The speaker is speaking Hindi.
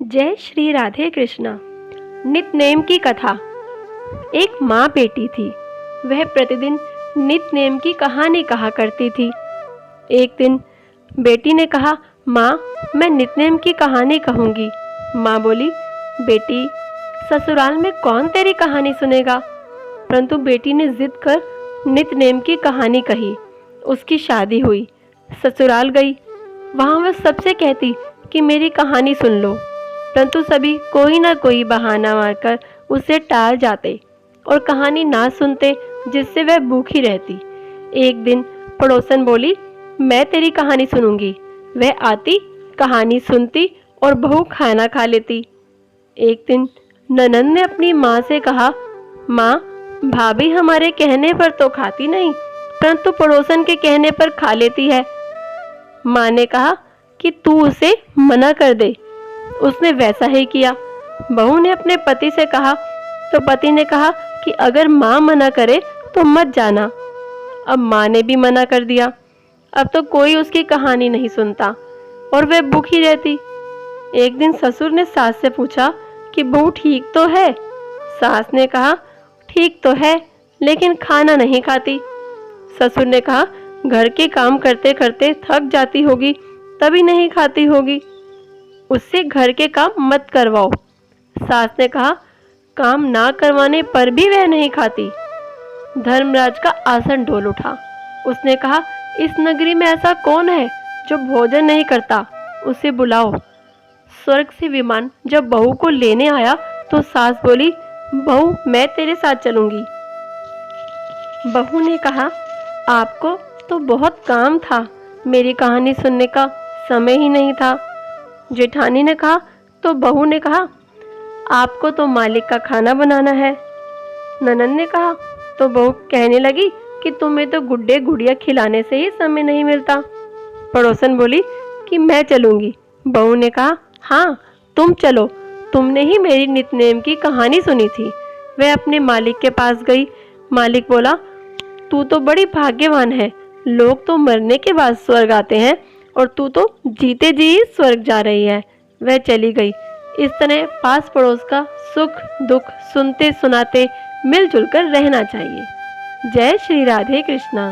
जय श्री राधे कृष्णा। नित्यनेम की कथा। एक माँ बेटी थी। वह प्रतिदिन नित्यनेम की कहानी कहा करती थी। एक दिन बेटी ने कहा, माँ मैं नित्यनेम की कहानी कहूँगी। माँ बोली, बेटी ससुराल में कौन तेरी कहानी सुनेगा। परंतु बेटी ने जिद कर नित्यनेम की कहानी कही। उसकी शादी हुई, ससुराल गई। वहाँ वह सबसे कहती कि मेरी कहानी सुन लो, परंतु सभी कोई ना कोई बहाना मारकर उसे टाल जाते और कहानी ना सुनते, जिससे वह भूखी रहती। एक दिन पड़ोसन बोली, मैं तेरी कहानी सुनूंगी। वह आती, कहानी सुनती और बहू खाना खा लेती। एक दिन ननंद ने अपनी माँ से कहा, माँ भाभी हमारे कहने पर तो खाती नहीं, परंतु पड़ोसन के कहने पर खा लेती है। माँ ने कहा कि तू उसे मना कर दे। उसने वैसा ही किया। बहू ने अपने पति से कहा तो पति ने कहा कि अगर माँ मना करे तो मत जाना। अब माँ ने भी मना कर दिया। अब तो कोई उसकी कहानी नहीं सुनता और वह भूखी रहती। एक दिन ससुर ने सास से पूछा कि बहू ठीक तो है। सास ने कहा, ठीक तो है लेकिन खाना नहीं खाती। ससुर ने कहा, घर के काम करते करते थक जाती होगी तभी नहीं खाती होगी, उससे घर के काम मत करवाओ। सास ने कहा, काम ना करवाने पर भी वह नहीं खाती। धर्मराज का आसन डोल उठा। उसने कहा, इस नगरी में ऐसा कौन है जो भोजन नहीं करता, उसे बुलाओ। स्वर्ग से विमान जब बहू को लेने आया तो सास बोली, बहू मैं तेरे साथ चलूंगी। बहू ने कहा, आपको तो बहुत काम था, मेरी कहानी सुनने का समय ही नहीं था। जेठानी ने कहा तो बहू ने कहा, आपको तो मालिक का खाना बनाना है। ननंद ने कहा तो बहू कहने लगी कि तुम्हें तो गुड्डे गुड़िया खिलाने से ही समय नहीं मिलता। पड़ोसन बोली कि मैं चलूंगी। बहू ने कहा, हाँ तुम चलो, तुमने ही मेरी नित्यनेम की कहानी सुनी थी। वह अपने मालिक के पास गई। मालिक बोला, तू तो बड़ी भाग्यवान है, लोग तो मरने के बाद स्वर्ग आते हैं और तू तो जीते जी स्वर्ग जा रही है। वह चली गई। इस तरह पास पड़ोस का सुख दुख सुनते सुनाते मिलजुल कर रहना चाहिए। जय श्री राधे कृष्णा।